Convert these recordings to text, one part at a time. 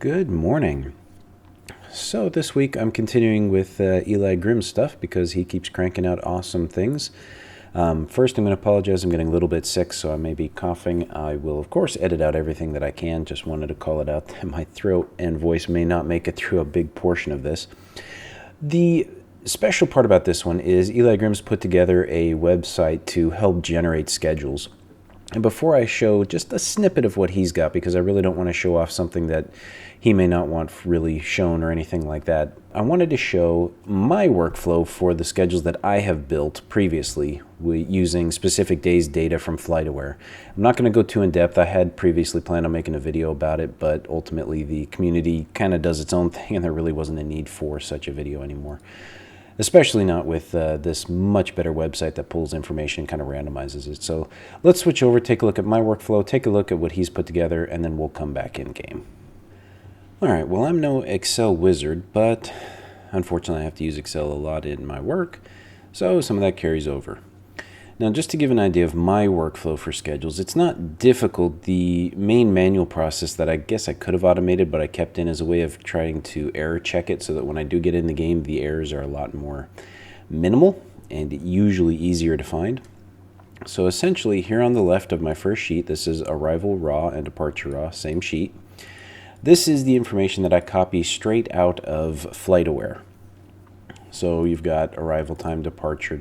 Good morning. So this week I'm continuing with EliGrim stuff because he keeps cranking out awesome things. First, I'm going to apologize. I'm getting a little bit sick, so I may be coughing. I will, of course, edit out everything that I can. Just wanted to call it out that my throat and voice may not make it through a big portion of this. The special part about this one is EliGrim's put together a website to help generate schedules. And before I show just a snippet of what he's got, because I really don't want to show off something that he may not want really shown or anything like that, I wanted to show my workflow for the schedules that I have built previously using specific days data from FlightAware. I'm not going to go too in depth. I had previously planned on making a video about it, but ultimately the community kind of does its own thing and there really wasn't a need for such a video anymore. Especially not with this much better website that pulls information and kind of randomizes it. So let's switch over, take a look at my workflow, take a look at what he's put together, and then we'll come back in game. All right, well, I'm no Excel wizard, but unfortunately I have to use Excel a lot in my work, so some of that carries over. Now, just to give an idea of my workflow for schedules, it's not difficult. The main manual process that I guess I could have automated, but I kept in as a way of trying to error check it so that when I do get in the game, the errors are a lot more minimal and usually easier to find. So essentially, here on the left of my first sheet, this is arrival raw and departure raw, same sheet. This is the information that I copy straight out of FlightAware. So you've got arrival time, departure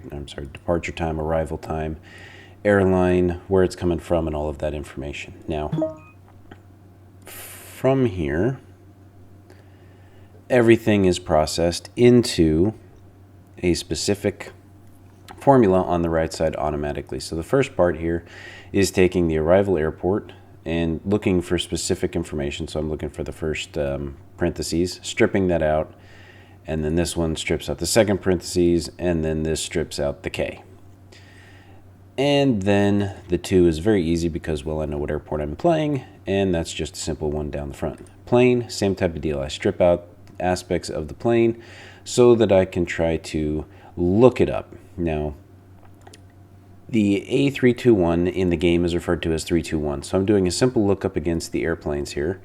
time, arrival time, airline, where it's coming from, and all of that information. Now, from here, everything is processed into a specific formula on the right side automatically. So the first part here is taking the arrival airport and looking for specific information. So I'm looking for the first parentheses, stripping that out. And then this one strips out the second parentheses, and then this strips out the K. And then the 2 is very easy because, well, I know what airport I'm playing, and that's just a simple one down the front. Plane, same type of deal. I strip out aspects of the plane so that I can try to look it up. Now, the A321 in the game is referred to as 321, so I'm doing a simple lookup against the airplanes here.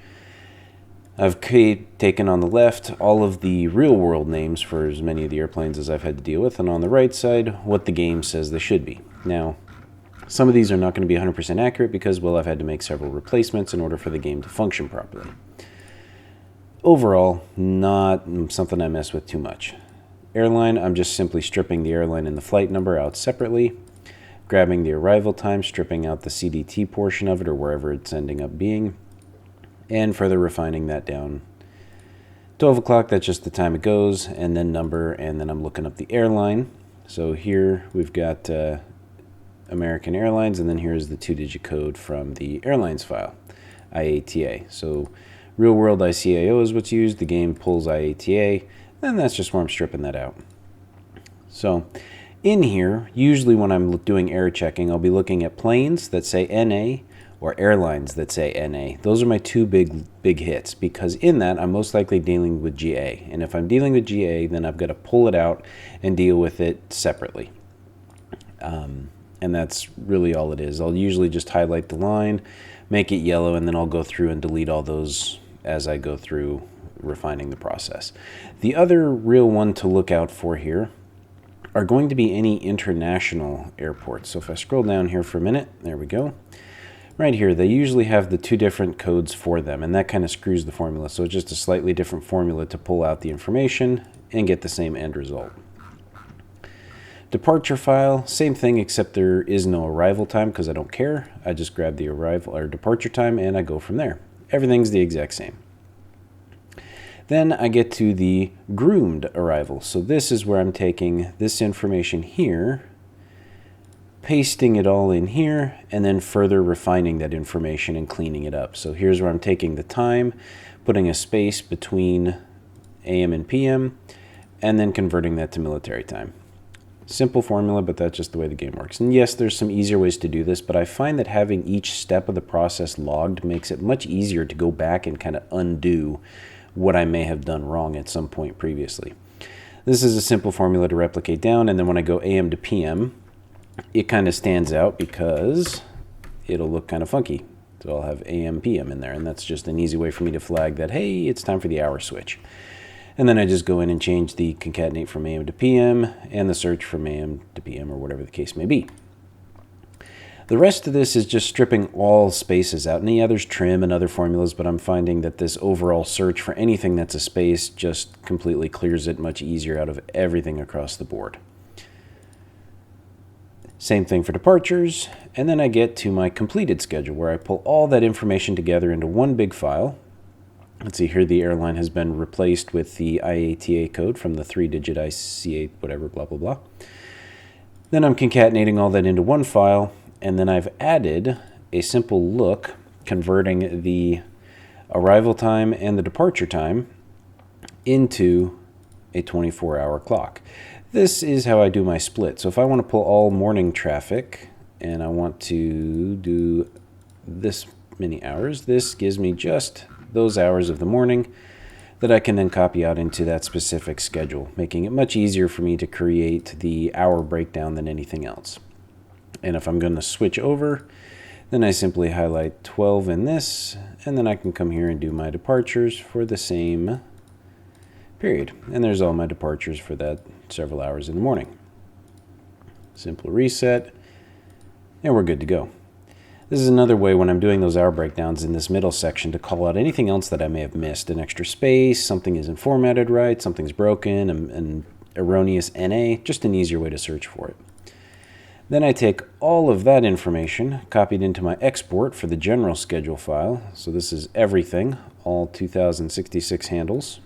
I've taken on the left all of the real-world names for as many of the airplanes as I've had to deal with, and on the right side, what the game says they should be. Now, some of these are not going to be 100% accurate because, well, I've had to make several replacements in order for the game to function properly. Overall, not something I mess with too much. Airline, I'm just simply stripping the airline and the flight number out separately, grabbing the arrival time, stripping out the CDT portion of it or wherever it's ending up being, and further refining that down. 12 o'clock, that's just the time it goes, and then number, and then I'm looking up the airline. So here we've got American Airlines, and then here's the 2-digit code from the airlines file, IATA. So real world ICAO is what's used, the game pulls IATA, and that's just where I'm stripping that out. So in here, usually when I'm doing error checking, I'll be looking at planes that say NA, or airlines that say NA. Those are my two big hits, because in that I'm most likely dealing with GA. And if I'm dealing with GA, then I've got to pull it out and deal with it separately. And that's really all it is. I'll usually just highlight the line, make it yellow, and then I'll go through and delete all those as I go through refining the process. The other real one to look out for here are going to be any international airports. So if I scroll down here for a minute, there we go. Right here, they usually have the 2 different codes for them, and that kind of screws the formula. So it's just a slightly different formula to pull out the information and get the same end result. Departure file, same thing, except there is no arrival time because I don't care. I just grab the arrival or departure time and I go from there. Everything's the exact same. Then I get to the groomed arrival. So this is where I'm taking this information here, pasting it all in here, and then further refining that information and cleaning it up. So here's where I'm taking the time, putting a space between AM and PM, and then converting that to military time. Simple formula, but that's just the way the game works. And yes, there's some easier ways to do this, but I find that having each step of the process logged makes it much easier to go back and kind of undo what I may have done wrong at some point previously. This is a simple formula to replicate down, and then when I go AM to PM, it kind of stands out because it'll look kind of funky. So I'll have AM, PM in there, and that's just an easy way for me to flag that, hey, it's time for the hour switch. And then I just go in and change the concatenate from AM to PM and the search from AM to PM, or whatever the case may be. The rest of this is just stripping all spaces out. And yeah, there's trim and other formulas, but I'm finding that this overall search for anything that's a space just completely clears it much easier out of everything across the board. Same thing for departures, and then I get to my completed schedule where I pull all that information together into one big file. Let's see here, the airline has been replaced with the IATA code from the 3-digit ICA, whatever, blah, blah, blah. Then I'm concatenating all that into one file, and then I've added a simple look converting the arrival time and the departure time into a 24-hour clock. This is how I do my split. So if I want to pull all morning traffic and I want to do this many hours, this gives me just those hours of the morning that I can then copy out into that specific schedule, making it much easier for me to create the hour breakdown than anything else. And if I'm going to switch over, then I simply highlight 12 in this, and then I can come here and do my departures for the same period. And there's all my departures for that several hours in the morning. Simple reset, and we're good to go. This is another way when I'm doing those hour breakdowns in this middle section to call out anything else that I may have missed. An extra space, something isn't formatted right, something's broken, an erroneous NA, just an easier way to search for it. Then I take all of that information, copied into my export for the general schedule file. So this is everything, all 2066 handles.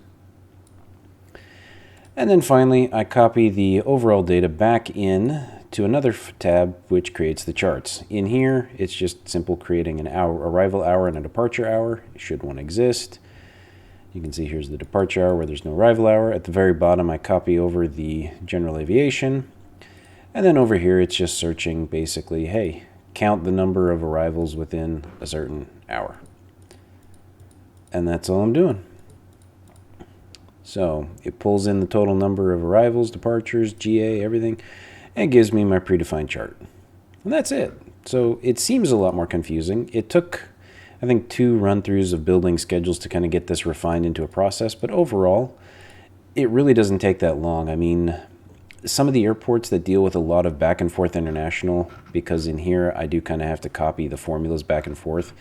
And then finally, I copy the overall data back in to another tab, which creates the charts. In here, it's just simple creating an arrival hour and a departure hour, should one exist. You can see here's the departure hour where there's no arrival hour. At the very bottom, I copy over the general aviation. And then over here, it's just searching basically, hey, count the number of arrivals within a certain hour. And that's all I'm doing. So it pulls in the total number of arrivals, departures, GA, everything, and gives me my predefined chart. And that's it. So it seems a lot more confusing. It took, I think, 2 run-throughs of building schedules to kind of get this refined into a process, but overall, it really doesn't take that long. I mean, some of the airports that deal with a lot of back and forth international, because in here I do kind of have to copy the formulas back and forth,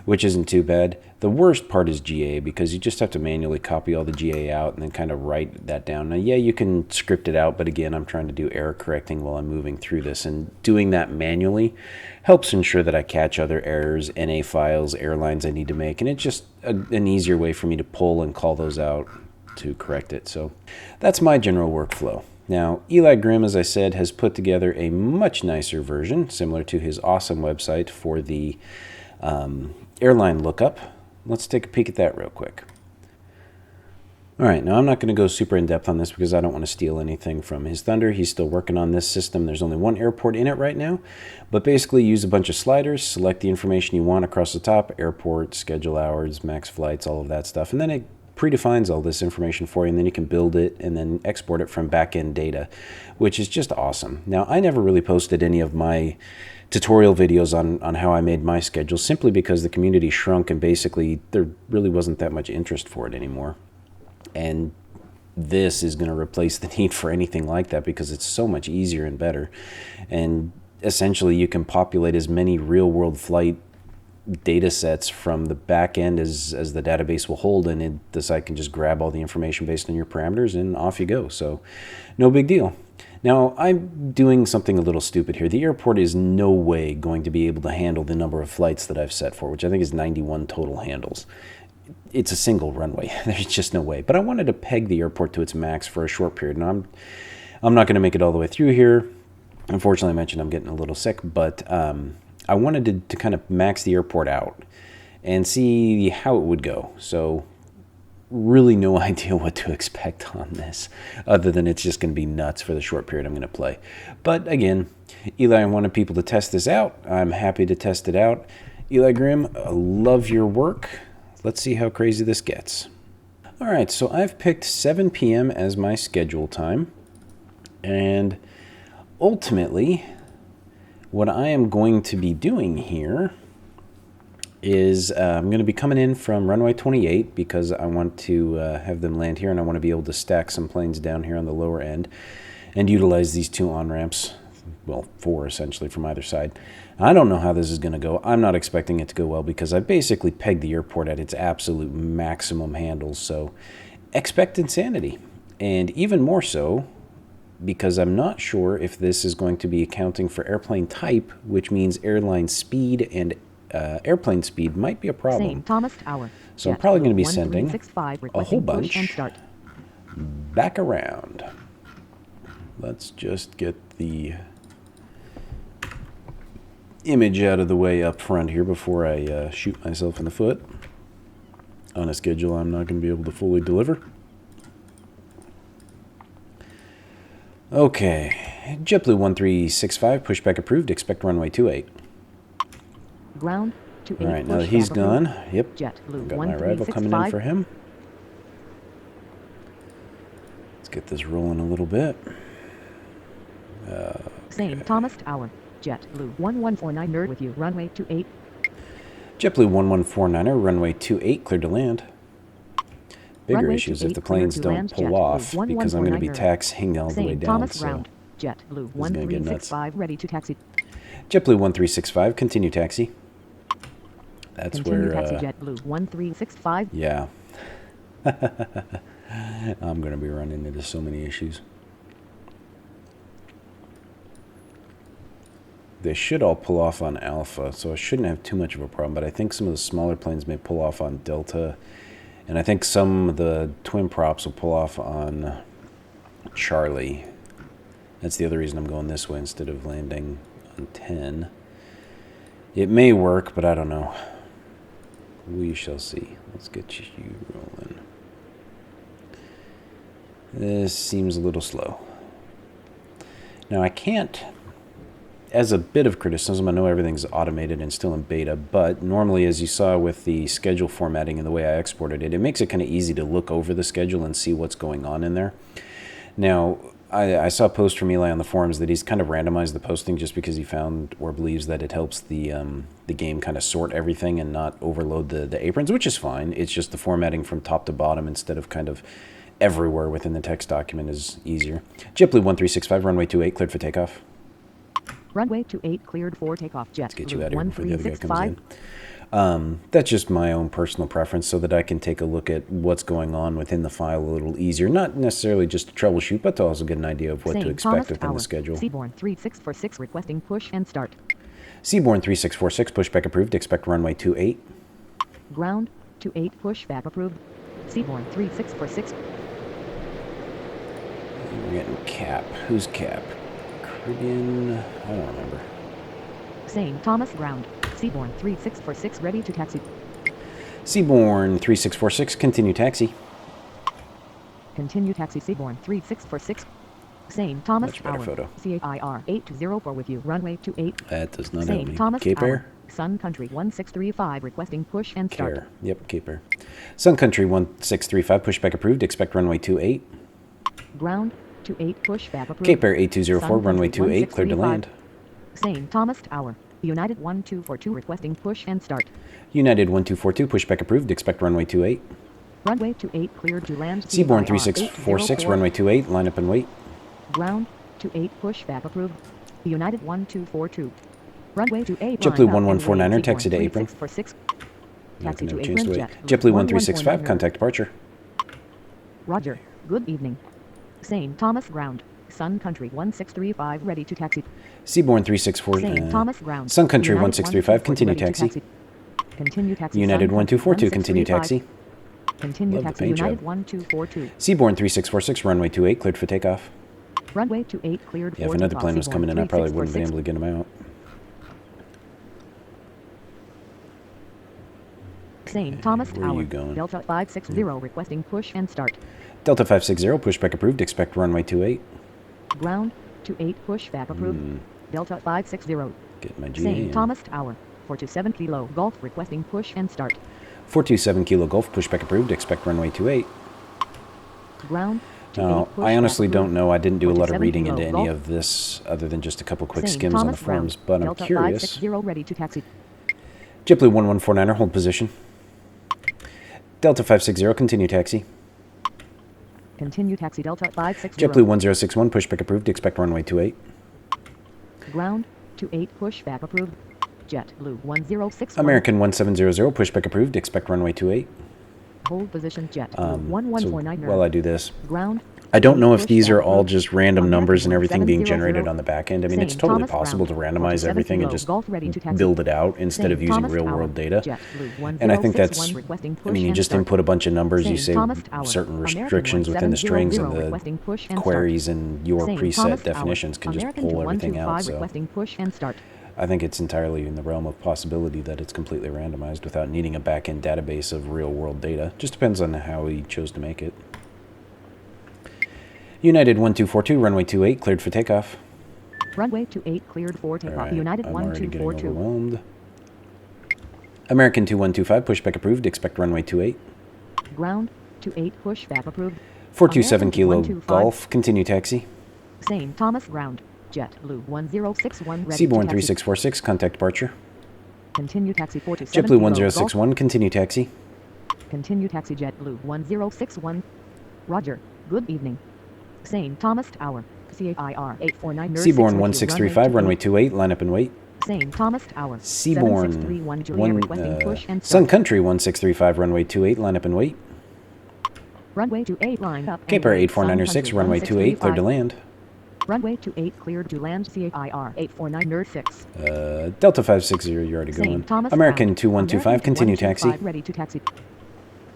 which isn't too bad. The worst part is GA, because you just have to manually copy all the GA out and then kind of write that down. Now, yeah, you can script it out, but again, I'm trying to do error correcting while I'm moving through this, and doing that manually helps ensure that I catch other errors, NA files, airlines I need to make, and it's just an easier way for me to pull and call those out to correct it. So that's my general workflow. Now, EliGrim, as I said, has put together a much nicer version, similar to his awesome website for the airline lookup. Let's take a peek at that real quick. All right, now I'm not going to go super in-depth on this because I don't want to steal anything from his thunder. He's still working on this system. There's only one airport in it right now, but basically use a bunch of sliders, select the information you want across the top, airport, schedule hours, max flights, all of that stuff, and then it predefines all this information for you, and then you can build it and then export it from back-end data, which is just awesome. Now, I never really posted any of my tutorial videos on how I made my schedule, simply because the community shrunk and basically there really wasn't that much interest for it anymore. And this is going to replace the need for anything like that because it's so much easier and better. And essentially you can populate as many real-world flight data sets from the back end as the database will hold, and the site can just grab all the information based on your parameters and off you go. So no big deal. Now, I'm doing something a little stupid here. The airport is no way going to be able to handle the number of flights that I've set for, which I think is 91 total handles. It's a single runway. There's just no way. But I wanted to peg the airport to its max for a short period. Now, I'm not going to make it all the way through here. Unfortunately, I mentioned I'm getting a little sick, but I wanted to kind of max the airport out and see how it would go. So really no idea what to expect on this, other than it's just going to be nuts for the short period I'm going to play. But again, Eli, I wanted people to test this out. I'm happy to test it out. EliGrim, I love your work. Let's see how crazy this gets. All right, so I've picked 7 p.m. as my schedule time. And ultimately, what I am going to be doing here is I'm going to be coming in from runway 28 because I want to have them land here, and I want to be able to stack some planes down here on the lower end and utilize these 2 on-ramps, well, 4 essentially from either side. I don't know how this is going to go. I'm not expecting it to go well because I basically pegged the airport at its absolute maximum handles, so expect insanity. And even more so because I'm not sure if this is going to be accounting for airplane type, which means airline speed, and airplane speed might be a problem. St. Thomas Tower. So I'm probably going to be sending a whole bunch back around. Let's just get the image out of the way up front here before I shoot myself in the foot on a schedule I'm not going to be able to fully deliver. Okay, JetBlue 1365, pushback approved, expect runway 28. Ground 28. All right, now that he's gone, yep, JetBlue got my arrival coming in for him. Let's get this rolling a little bit. St. Thomas Tower, JetBlue 1149er with you, runway 28. JetBlue 1149er, runway 28, cleared to land. Bigger Runway issues if the 28, planes cleared to don't land, pull JetBlue off, because I'm going to be 1149er. taxiing all the way St. down. Thomas So ground, JetBlue gonna get nuts. 1365 ready to taxi. JetBlue 1365, continue taxi. That's Continue where, taxi JetBlue 1365. yeah. I'm going to be running into so many issues. They should all pull off on Alpha, so I shouldn't have too much of a problem, but I think some of the smaller planes may pull off on Delta, and I think some of the twin props will pull off on Charlie. That's the other reason I'm going this way instead of landing on 10. It may work, but I don't know. We shall see. Let's get you rolling. This seems a little slow. Now I can't, as a bit of criticism, I know everything's automated and still in beta, but normally, as you saw with the schedule formatting and the way I exported it, it makes it kind of easy to look over the schedule and see what's going on in there. Now, I saw a post from Eli on the forums that he's kind of randomized the posting just because he found or believes that it helps the game kind of sort everything and not overload the aprons, which is fine. It's just the formatting from top to bottom instead of kind of everywhere within the text document is easier. JetBlue 1365, runway 28, cleared for takeoff. Runway 28 cleared for takeoff. Let's get you out JetBlue of here before the other guy comes 1365. in. That's just my own personal preference so that I can take a look at what's going on within the file a little easier. Not necessarily just to troubleshoot, but to also get an idea of what to St. expect Thomas within Tower, the schedule. Seaborne 3646 requesting push and start. Seaborne 3646, pushback approved, expect runway 28. Ground 28 pushback approved. Seaborne 3646. We're getting Cap. Who's Cap? Caribbean? I don't remember. St. Thomas ground. Seaborne 3646 ready to taxi. Seaborne 3646, continue taxi. Continue taxi Seaborne 3646. St. Thomas Much better Tower. photo. CAIR 8204 with you. Runway 28. That does not help St. me. Thomas Cape Tower. Air? Sun Country 1635 requesting push and start. Care. Yep, Cape Air. Sun Country 1635, pushback approved, expect runway 28. Ground 28 pushback approved. Cape Air 8204, Sun runway Country 28, cleared to 1635. land. St. Thomas Tower. United 1242 requesting push and start. United 1242, pushback approved, expect runway 28. Runway 28 cleared to land. Seaborne CAIR 3646, 804. runway 28, line up and wait. Ground 28 pushback approved. United 1242. Runway to apron. JetBlue 1149er, taxi to apron. 3646. Not Taxi gonna to have a chance apron. to wait. JetBlue 1365, 1149er. contact departure. Roger. Good evening. St. Thomas ground. Sun Country 1635 ready to taxi. Seaborne 364, St. Thomas ground. Sun Country United 1635, continue 124 taxi. ready to Continue taxi. United Sun Country 1242, continue 1635. taxi. Continue Love the taxi. paint United job. 1242. Seaborne 3646, runway 28, cleared for takeoff. Runway 28 cleared Yeah, for if another takeoff. plane was Seaborne coming in, I probably wouldn't have been 3646. able to get him out. St. Thomas Where are Tower. you going? Delta 560 requesting push and start. Delta 560, pushback approved, expect runway 28. Ground 28 pushback approved. Delta 560. Get my GA St. in. Thomas Tower. 427 Kilo Golf requesting push and start. 427 Kilo Golf, pushback approved, expect runway 28. Ground 28 Now, pushback I honestly approved. don't know. I didn't do a lot of 47 reading Kilo into any Golf. of this other than just a couple quick St. skims on the Thomas ground. forums, but I'm Delta curious. 560 ready to taxi. JetBlue 1149er, hold position. Delta 560, continue taxi. Continue taxi Delta 560. JetBlue 1061, pushback approved, expect runway 28. Ground 28 pushback approved. JetBlue 1061. American 1700, pushback approved, expect runway 28. Hold position JetBlue So 1149er. while I do this, Ground. I don't know if these are pushback all approved. just random American numbers and everything being 1700. generated on the back end. I mean, it's St. totally Thomas possible to ground, randomize 47 everything and kilo, just Golf ready to taxi. build it out instead of St. using Thomas real Tower, world data. JetBlue And I think that's, 1061 requesting I push mean, you and just start. input a bunch of numbers, you St. say Thomas Tower, certain American restrictions within the strings and 1700 the requesting push and queries and your St. preset Thomas definitions Tower, can just American pull everything out. 2125 So requesting push and start. I think it's entirely in the realm of possibility that it's completely randomized without needing a back-end database of real-world data. Just depends on how he chose to make it. United 1242, runway 28, cleared for takeoff. Runway 28 cleared for takeoff. Right, United I'm already getting 1242. overwhelmed. American 2125, pushback approved, expect runway 28. Ground 28 pushback approved. 427 American Kilo 125. Golf, continue taxi. St. Thomas ground. JetBlue 1061 ready Seaborne to taxi. 3646, contact departure. Continue taxi 427 JetBlue Kilo 1061, continue taxi. Golf. Continue taxi JetBlue 1061. Roger. Good evening. St. Thomas Tower. CAIR 849. Seaborne 1635, runway 28, line up and wait. St. Thomas Tower. Seaborne 7631 Juliet requesting push and Sun start. Country 1635, runway 28, line up and wait. Runway 28 lined up. Cape Air 8496, runway 28, cleared to land. Runway 28 cleared to land. CAIR 849 nerd 6. Delta 560, you're already going. St. Thomas American ground. 2125, American continue 2125 taxi. ready to taxi.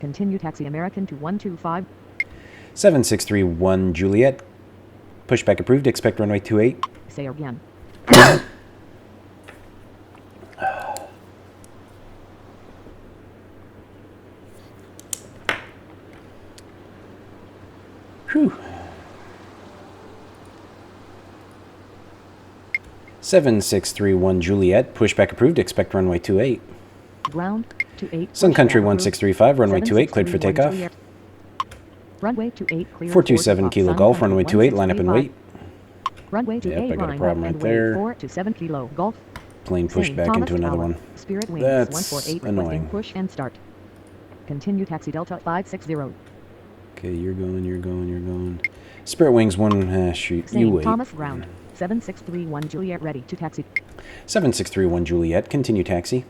Continue taxi American 2125. 7631 Juliet, pushback approved, expect runway 28. Say again. Whew. 7631 Juliet, pushback approved, expect runway 28. Ground 28. Sun Country pushback approved. 1635, runway 28, cleared for 7631 takeoff. Juliet. Runway 28 cleared. 427 for Kilo takeoff. Golf, Sun runway Country 28, line up and wait. 165. Runway 28 Yep, I got a line problem up right and there. wait 427 Kilo Golf. Plane pushed St. back Thomas into another Tower. one. Spirit Wings That's 148 annoying. requesting push and start. Continue taxi Delta 560. Okay, you're going, you're going, you're going. Spirit Wings 1, shoot, you St. wait. Thomas ground. 7631 Juliet ready to taxi. 7631 Juliet, continue taxi.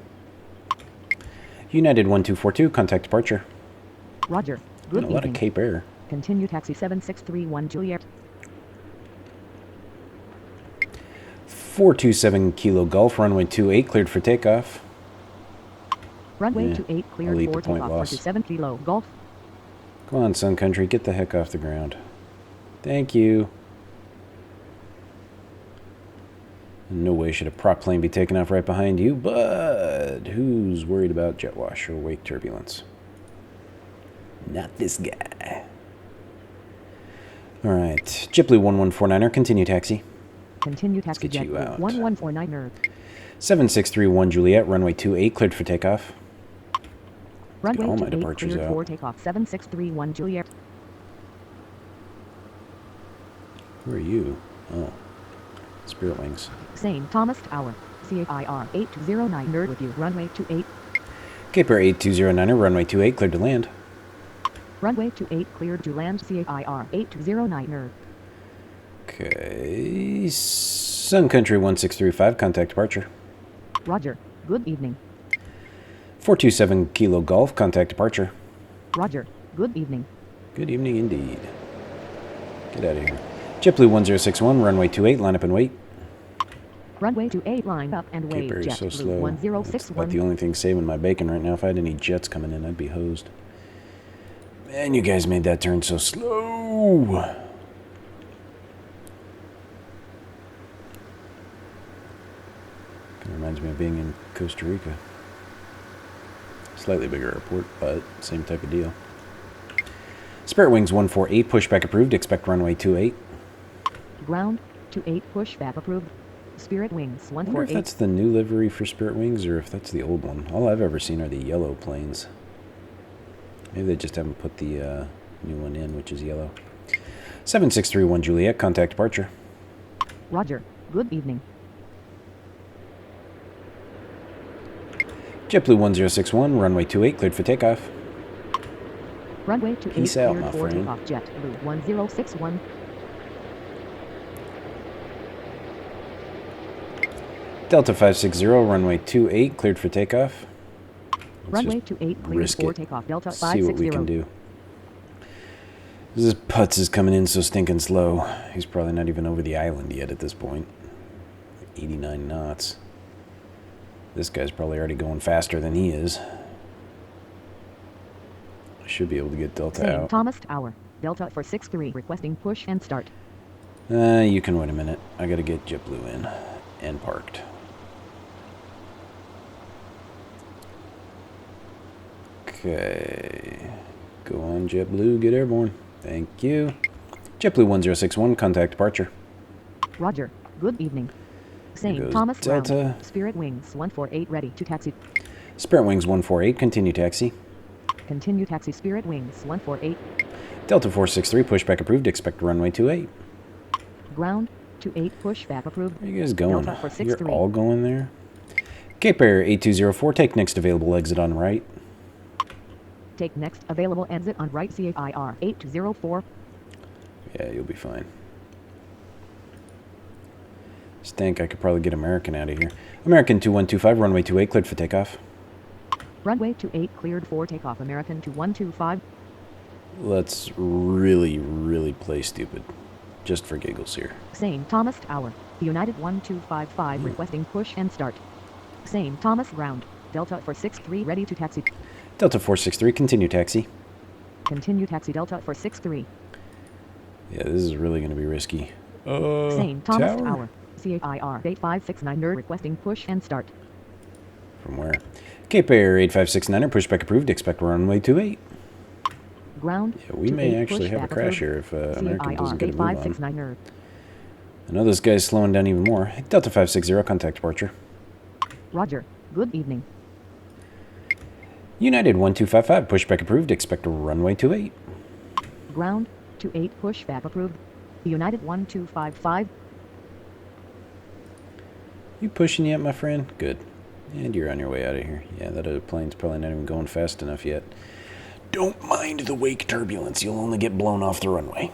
United 1242, contact departure. Roger. And Good a lot of evening. Cape Air. Continue taxi 7631 Juliet. 427 Kilo Golf, runway 28, cleared for takeoff. Runway Yeah, 28 I'll cleared eat for the point takeoff. loss. 47 Kilo Golf. Come on, Sun Country, get the heck off the ground. Thank you. In no way should a prop plane be taking off right behind you, but who's worried about jet wash or wake turbulence? Not this guy. All right, JetBlue 1149er, continue taxi. Continue taxi get you JetBlue out. 1149er. 7631 Juliet, runway 28, cleared for takeoff. Runway all my 28 departures cleared out. for takeoff. 7631 Juliet. Who are you? Oh, Spirit Wings. St. Thomas Tower. CAIR 8209 nerd with you. Runway 28. Cape Air 8209er, runway 28, cleared to land. Runway 28 cleared to land. CAIR 8209 nerd. Okay, Sun Country 1635, contact departure. Roger. Good evening. 427 Kilo Golf, contact departure. Roger. Good evening. Good evening indeed. Get out of here. JetBlue 1061, runway 28, line up and wait. Runway 28 line up and wait. Cape Air is so JetBlue slow. That's about 1061. the only thing saving my bacon right now. If I had any jets coming in, I'd be hosed. Man, you guys made that turn so slow. Kind of reminds me of being in Costa Rica. Slightly bigger airport, but same type of deal. Spirit Wings 148, pushback approved, expect runway 28. Ground 28 pushback approved. Spirit Wings I wonder if 148. that's the new livery for Spirit Wings or if that's the old one. All I've ever seen are the yellow planes. Maybe they just haven't put the new one in, which is yellow. 7631 Juliet, contact departure. Roger. Good evening. JetBlue 1061, runway 28, cleared for takeoff. Runway 28 Peace out, cleared my for friend. takeoff. JetBlue 1061. Delta 560, runway 28, cleared for takeoff. Runway just 28 cleared risk for it. takeoff. Delta See what we 560. can do. This putz is coming in so stinking slow. He's probably not even over the island yet at this point. 89 knots. This guy's probably already going faster than he is. I should be able to get Delta St. out. Thomas Tower. Delta 463 requesting push and start. You can wait a minute. I gotta get JetBlue in and parked. Okay. Go on, JetBlue. Get airborne. Thank you. JetBlue 1061, contact departure. Roger. Good evening. St. goes Thomas Delta. ground. Spirit Wings 148 ready to taxi. Spirit Wings 148, continue taxi. Continue taxi. Spirit Wings 148. Delta 463, pushback approved. Expect runway 28. Ground 28 pushback approved. Where are you guys going? Delta You're 463. all going there? Cape Air 8204, take next available exit on right. Take next available exit on right. CAIR 8204. Yeah, you'll be fine. Stink, I could probably get American out of here. American 2125, runway 28, cleared for takeoff. Runway 28 cleared for takeoff. American 2125. Let's really, really play stupid. Just for giggles here. St. Thomas Tower. United 1255 requesting push and start. St. Thomas ground. Delta 463 ready to taxi. Delta 463, continue taxi. Continue taxi. Delta 463. Yeah, this is really going to be risky. St. Thomas Tower. CAIR 8569 requesting push and start. From where? Cape Air 8569, pushback approved. Expect runway 28. Ground. Yeah, we may 28 actually have a pushback crash approved. here if American doesn't get a move on. 8569. I know this guy's slowing down even more. Delta 560, contact departure. Roger. Good evening. United 1255, pushback approved. Expect runway 28. Ground. 28 pushback approved. United 1255. You pushing yet, my friend? Good. And you're on your way out of here. Yeah, that other plane's probably not even going fast enough yet. Don't mind the wake turbulence. You'll only get blown off the runway.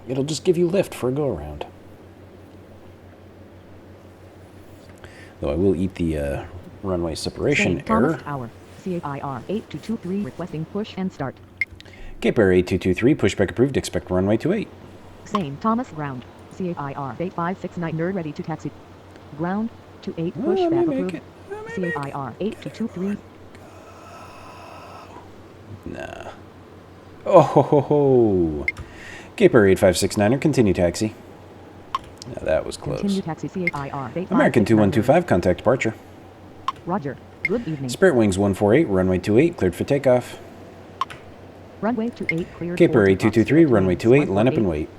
It'll just give you lift for a go-around. Though I will eat the runway separation St. Thomas error. Tower. CAIR 8223 requesting push and start. Cape Air 8223, pushback approved. Expect runway 28. St. Thomas ground. CAIR 8569 ready to taxi. Ground. 28 Oh, I may pushback make approved. it. I may make it. CAIR 8223. Nah. Oh ho ho ho. Cape Air 8569, continue taxi. Now that was close. Continue taxi. CAIR 8569. American 2125, contact departure. Roger. Good evening. Spirit Wings 148, runway 28, cleared for takeoff. Runway 28 cleared. Cape Air for takeoff. 8223, Spirit runway Wings 28, line up and 148. wait.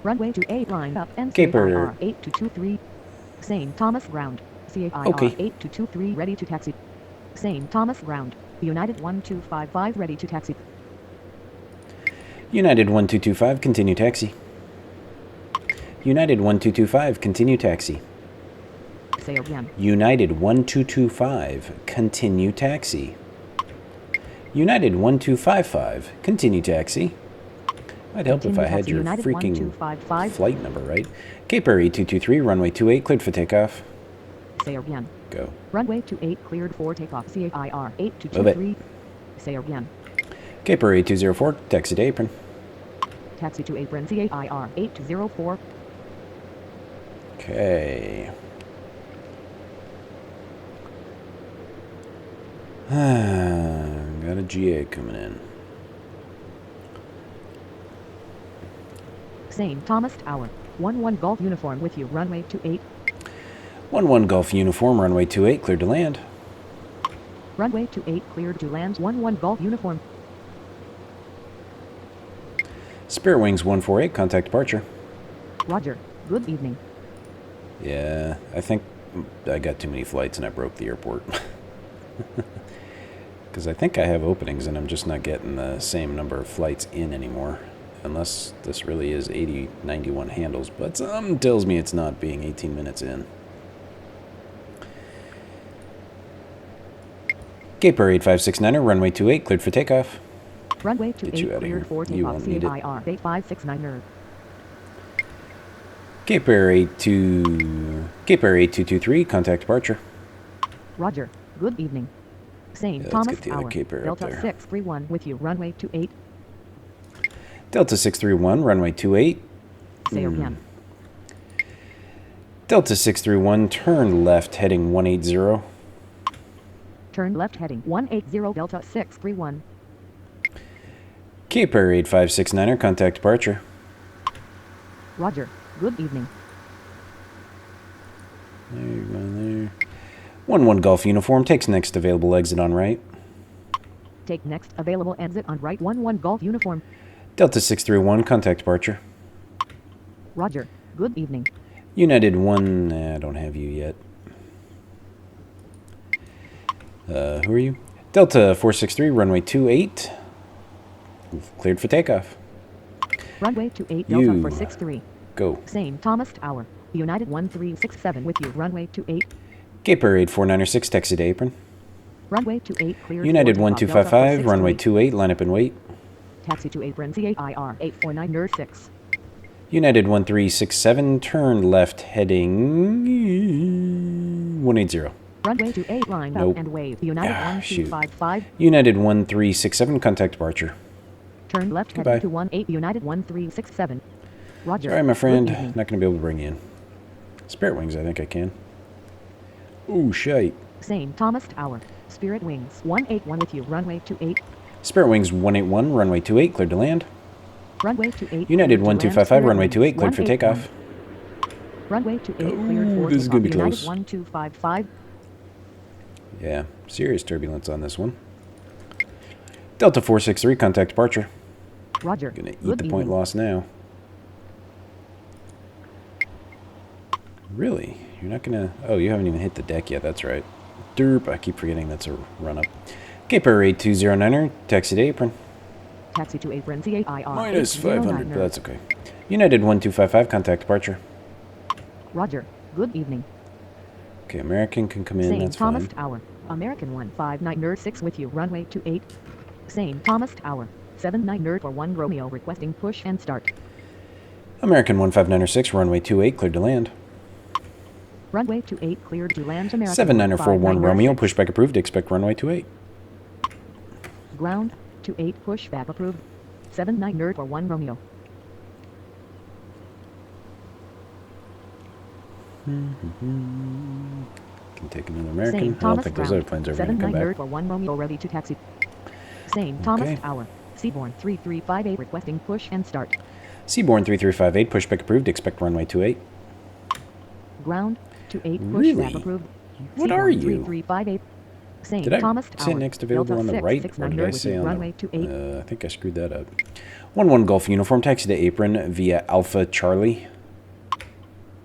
Runway 28 line up and Cape CAIR Air. 8223. St. Thomas ground. CAIR Okay. 8223 ready to taxi. St. Thomas ground. United 1255 ready to taxi. United 1225, continue taxi. United 1225, continue taxi. Say again. United 1225, continue taxi. United 1255, continue taxi. Might help if Continue I had taxi, your United freaking 1255. flight number right. Cape Air 8223, runway 28, cleared for takeoff. Say again. Go. Runway 28 cleared for takeoff. CAIR 8223. Say again. Cape Air 8204, taxi to apron. Taxi to apron. CAIR 8204. Okay. Got a GA coming in. St. Thomas Tower. 11 Golf uniform with you. Runway 28. 11 Golf uniform, runway 28, cleared to land. Runway 28 cleared to land. 11 Golf uniform. Spirit Wings 148, contact departure. Roger. Good evening. Yeah, I think I got too many flights and I broke the airport. Because I think I have openings and I'm just not getting the same number of flights in anymore. Unless this really is 80, 91 handles. But some tells me it's not, being 18 minutes in. Gaper 8569er, runway 28, cleared for takeoff. Runway Get you 28 out of here. cleared for You takeoff. won't need it. CAIR 8569er. Gaper 8223, contact departure. Roger. Good evening. St. Let's Thomas get the other Tower. Cape Air up Delta there. 631 with you. Runway 28. Delta 631, runway 28. Say again. Delta 631, turn left, heading 180. Turn left heading 180 Delta 631. Cape Air 8569er, contact departure. Roger. Good evening. There you go, there. 1-1 Golf uniform, takes next available exit on right. Take next available exit on right 11 Golf uniform. Delta 631, contact departure. Roger. Good evening. United 1, I don't have you yet. Who are you? Delta 463, runway 28. Cleared for takeoff. Runway 28 Delta You. 463. Go. St. Thomas Tower. United 1367 with you. Runway 28. Gaper 8496, taxi to apron. Runway 28 cleared. United for takeoff, Delta 1255, runway 463. 28, line up and wait. Taxi to apron. CAIR 849 United 1367, turn left, heading 180. Runway 28 line Nope. up and wave. United Shoot. 1255. United 1367, contact departure. Turn left Goodbye. heading to 18 United 1367. Roger. Sorry, my friend. Good evening. Not going to be able to bring you in. Spirit Wings, I think I can. Ooh, shite. St. Thomas Tower. Spirit Wings 181 with you. Runway 28. Spirit Wings 181, runway 28, cleared to land. Runway 28. United cleared to land. 1255, Spirit runway Wings 28, cleared for 181. takeoff. Runway 28 cleared for this is gonna be takeoff. close. United 1255. Yeah, serious turbulence on this one. Delta 463, contact departure. Roger. Gonna eat Good the point evening. loss now. Really? You're not gonna... Oh, you haven't even hit the deck yet, that's right. Derp, I keep forgetting that's a run-up. Caper 8209er, taxi to apron. Taxi to apron. CAIR Minus 500, 809er. but that's okay. United 1255, contact departure. Roger. Good evening. Okay, American can come in, St. that's Thomas fine. Tower. American 159 with you. Runway 28. St. Thomas Tower. 79 for 1 Romeo requesting push and start. American 15906, runway 28, cleared to land. Runway 28 cleared to land. American 7941 Romeo, 159 pushback approved, expect runway 28. Ground 28 pushback approved. 79 for 1 Romeo. Can take another American. St. I don't Thomas think those ground. other planes are going to come 79 back. for 1 Romeo ready to taxi. St. Thomas Okay. Tower. Seaborn 3358 requesting push and start. Seaborn 3358, pushback approved, expect runway 28. Ground 28 pushback Really? approved. What Seaborn are you? 3358. St. Did I Thomas say Tower. next available Delta on the right, or 669 did I with say you. on Runway 28. I think I screwed that up. 1-1 Golf uniform, taxi to apron via Alpha Charlie.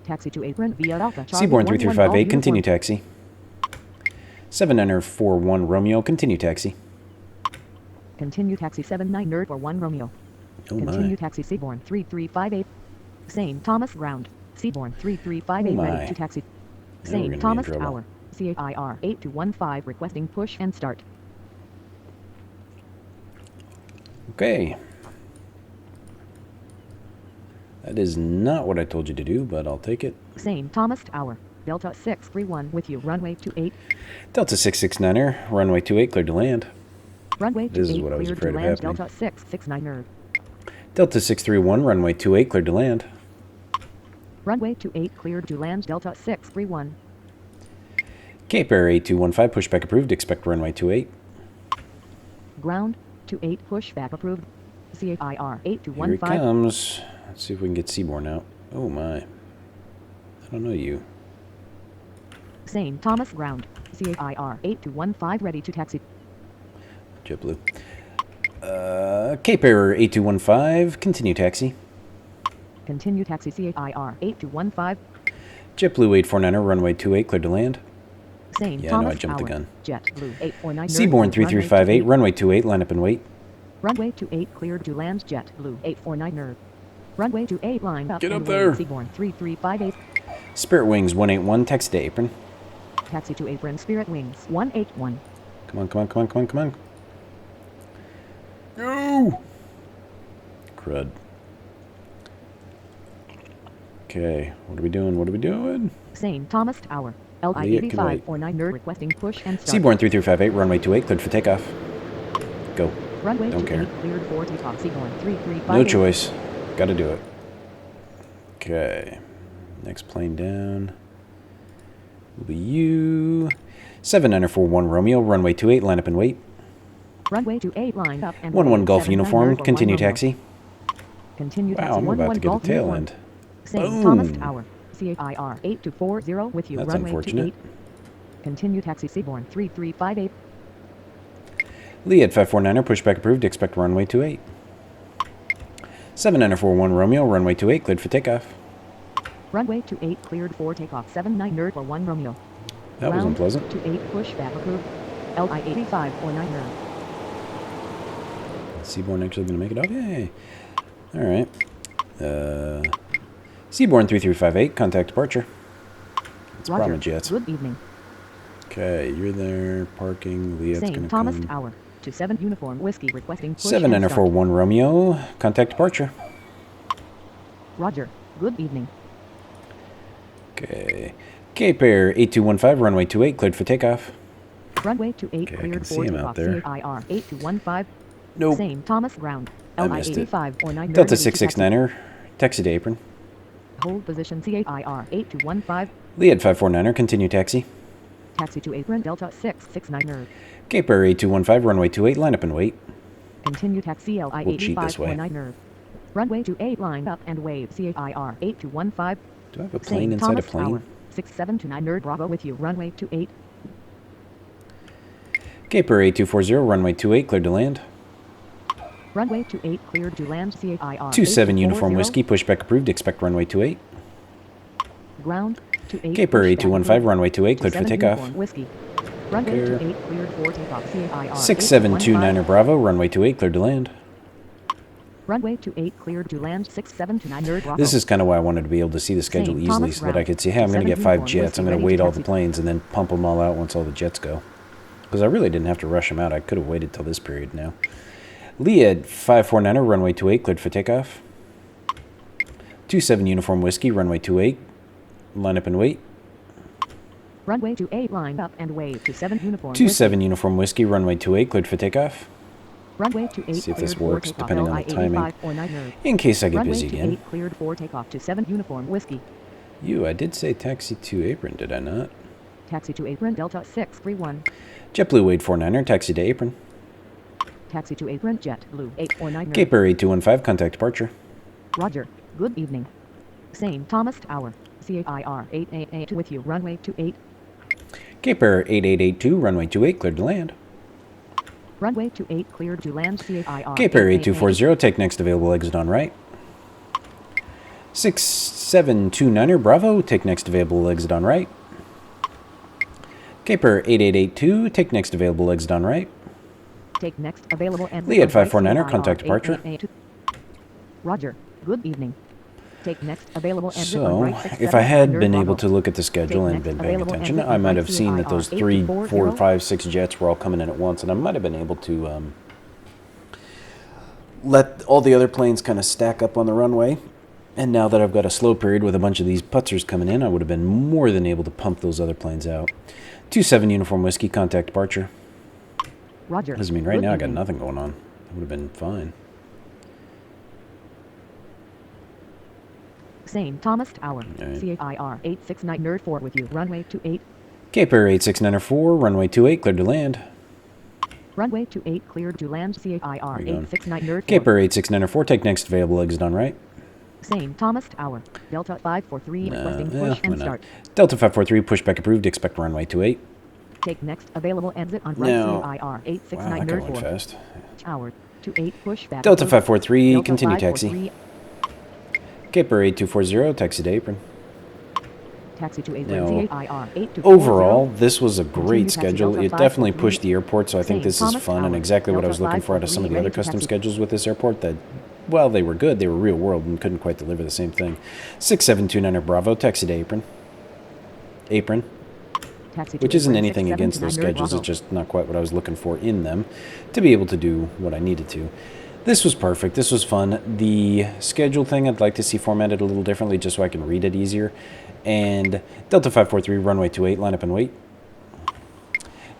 Taxi to apron via Alpha Charlie. Seaborn 11 3358, all continue uniform. taxi. 7941 Romeo, continue taxi. Continue taxi 79 for 1 Romeo. Oh Continue my. taxi Seaborn 3358. St. Thomas ground. Seaborn 3358 Oh my. ready to taxi. Now we're gonna be in St. Thomas trouble. Tower. CAIR 8215 requesting push and start. Okay. That is not what I told you to do, but I'll take it. St. Thomas Tower. Delta 631 with you. Runway 28. Delta 669er, runway 28, cleared to land. Runway 28 This is what I was cleared afraid to of land. happening. Delta 669er. Delta 631, runway 28, cleared to land. Runway 28 cleared to land. Delta 631. Cape Air 8215, pushback approved, expect runway 28. Ground 28 pushback approved. CAIR Here he 8215. comes. Let's see if we can get Seaborn out. Oh my. I don't know you. St. Thomas ground. CAIR 8215 ready to taxi. JetBlue. Cape Air 8215, continue taxi. Continue taxi CAIR 8215. JetBlue 849er, runway 28, cleared to land. St. Yeah, I know, Thomas I jumped the Tower. gun. JetBlue 849. Seaborn 3358, runway 28, line up and wait. Runway 28 cleared to land. JetBlue 849er. Runway 28 line up. Get and up there. wait. Seaborn 3358. Spirit Wings 181, taxi to apron. Taxi to apron. Spirit Wings 181. Come on, come on, come on, come on, come on. No! Crud. Okay, what are we doing? What are we doing? St. Thomas Tower. Leah, can wait. LI-8549 nerd requesting push and start. Seaborn 3358, runway 28, cleared for takeoff. Go. Runway Don't care. 28 cleared for takeoff. Seaborn 3358. No choice. Gotta do it. Okay. Next plane down will be you. 7941 Romeo, runway 28, line up and wait. Runway 28 lined up and 11 wait. Golf 79 uniform, nerd for continue 1 Romeo. taxi. Continue Wow, taxi. I'm 11 about to get Golf a tail uniform. end. St. Thomas Boom. Tower. CAIR 8240 with you. That's Runway unfortunate. 28. Continue taxi. Seaborn 3358. Lee at 549er, pushback approved, expect runway 28. 7941 Romeo, runway 28, cleared for takeoff. Runway 28 cleared for takeoff. 79 nerd for 1 Romeo. That was unpleasant. 28 pushback approved. LI-8549 nerd. Seaborn actually going to make it up? Yay. All right. Seaborn 3358, contact departure. It's Roger. Brahma Jets. Good evening. Okay, you're there, parking. Leah's going St. to Thomas come. Tower. 27 uniform whiskey requesting push 7941 Romeo, contact departure. Roger. Good evening. Okay. Cape Air 8215, runway 28, cleared for takeoff. Runway 28 Okay, I cleared can for see him out takeoff. there. CAIR 8215. Nope. St. Thomas ground. I missed it. LI-85 or 9 Delta 669er, taxi to apron. Hold position. CAIR 8215. Lee at 549er, continue taxi. Taxi to apron. Delta 669 nerd. Cape Air 8215, runway 28, line up and wait. Continue taxi. We'll cheat this way. LI-85 or 9 nerd. Runway 28 lined up and wave. CAIR 8215. Do I have a plane St. inside Thomas a plane? Tower. 6729 nerd Bravo with you. Runway 28. Cape Air 8240, runway 28, cleared to land. Runway 28 cleared to land. CAIR 27 uniform 8240. whiskey, pushback approved, expect runway 28. Ground 28. Cape Air pushback 8215, approved. runway 28, cleared for 27 takeoff. uniform whiskey. Runway Clear. 28 cleared for takeoff. CAIR 6729er Bravo, runway 28, cleared to land. Runway 28 cleared to land. 6729 nerd Bravo. This is kind of why I wanted to be able to see the schedule St. easily Thomas so that I ground. could see, hey, I'm going to get 5 uniform jets. whiskey I'm going to ready wait to all the taxi. planes and then pump them all out once all the jets go. Because I really didn't have to rush them out. I could have waited till this period now. Lee at 549er, runway 28, cleared for takeoff. 27 uniform whiskey, runway 28, line up and wait. Runway 28 lined up and wave to 7 uniform. 27 uniform whiskey, runway 28, cleared for takeoff. Runway 28 See if this cleared for works, takeoff. depending on the timing. LI-85 or 9 nerd. In case I get Runway busy again. 28 cleared for takeoff to 7 uniform whiskey. I did say taxi to apron, did I not? Taxi to apron. Delta 631. JetBlue Wade 49er, taxi to apron. Taxi to apron. JetBlue 849 nerd. Cape Air 8215, contact departure. Roger. Good evening. St. Thomas Tower. CAIR 888 with you. Runway 28. Cape Air 8882, runway 28, cleared to land. Runway 28 cleared to land. CAIR Cape Air 8240, take next available exit on right. 6729er, Bravo, take next available exit on right. Cape Air 8882, take next available exit on right. Take next available and Lee at 549er, contact departure. Roger. Good evening. Take next available exit So, on right. if I had 67 been Bravo. able to look at the schedule and Take been next paying available attention, exit I on might right, have seen that those CIR 3, 4, 8240. 5, 6 jets were all coming in at once, and I might have been able to let all the other planes kind of stack up on the runway. And now that I've got a slow period with a bunch of these putzers coming in, I would have been more than able to pump those other planes out. 27 uniform whiskey, contact departure. Roger. Doesn't mean right Good now I got evening. nothing going on. It would have been fine. St. Thomas Tower. Alright. CAIR 869 nerd 4 with you. Runway 28. Cape Air 8694, runway 28, cleared to land. Runway 28 cleared to land. CAIR Where you going? 869 nerd 4. Cape Air 8694, take next available exit on right. St. Thomas Tower. Delta 543 requesting push why and not? start. Delta 543, pushback approved, expect runway 28. Take next available exit on right. Now- CAIR Wow, 869 that nerd went 4. fast. Tower 28 push back. Delta approved. 543, Delta continue 543, taxi. Cape Air 8240, taxi to apron. Taxi to apron. Now, CAIR 8240. Overall, this was a Continue great taxi schedule. Delta It definitely 543. pushed the airport, so I think St. this is Thomas fun and Tower. exactly what I was Delta looking for out of some of the 543 other ready to custom taxi. schedules with this airport that, well, they were good. They were real world and couldn't quite deliver the same thing. 6729er Bravo, taxi to apron. Apron. Taxi to which isn't apron anything 67 against to those 9 Nerd schedules. It's Bravo. just not quite what I was looking for in them to be able to do what I needed to. This was perfect. This was fun. The schedule thing I'd like to see formatted a little differently just so I can read it easier. And Delta 543, runway 28, line up and wait.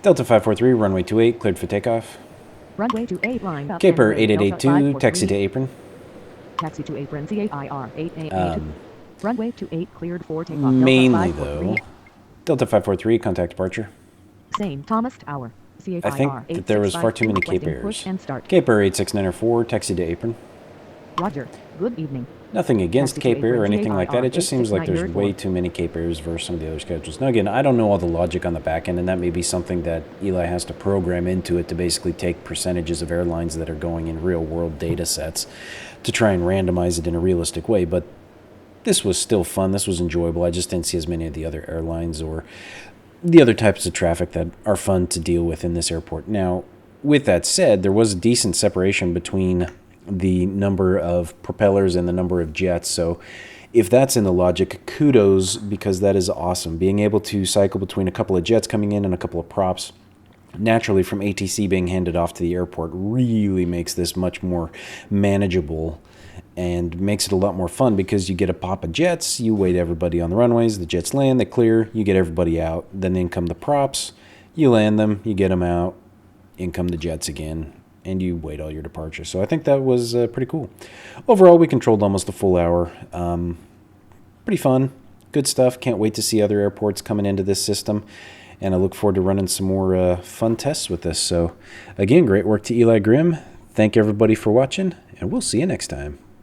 Delta 543, runway 28, cleared for takeoff. Runway 28 line up. Caper and wait. Delta 8882, taxi to 543. apron. Taxi to apron CAIR 888. Runway 28 cleared for takeoff. Mainly, Delta 543. though, Delta 543, contact departure. St. Thomas Tower. CAIR I think that there was far too many Cape requesting errors. push and start. Caper 86904, taxi to apron. Roger. Good evening. Nothing against Taxi to Cape Air or apron anything like that. It just seems like 869 there's way Nerd too many Cape Airs versus some of the other schedules. Now, again, I don't know all the logic on the back end, and that may be something that Eli has to program into it to basically take percentages of airlines that are going in real-world data sets to try and randomize it in a realistic way. But this was still fun. This was enjoyable. I just didn't see as many of the other airlines or the other types of traffic that are fun to deal with in this airport. Now, with that said, there was a decent separation between the number of propellers and the number of jets. So if that's in the logic, kudos, because that is awesome. Being able to cycle between a couple of jets coming in and a couple of props naturally from ATC being handed off to the airport really makes this much more manageable and makes it a lot more fun because you get a pop of jets, you wait everybody on the runways, the jets land, they clear, you get everybody out, then in come the props, you land them, you get them out, in come the jets again, and you wait all your departures. So I think that was pretty cool. Overall, we controlled almost a full hour. Pretty fun, good stuff. Can't wait to see other airports coming into this system, and I look forward to running some more fun tests with this. So again, great work to EliGrim. Thank everybody for watching, and we'll see you next time.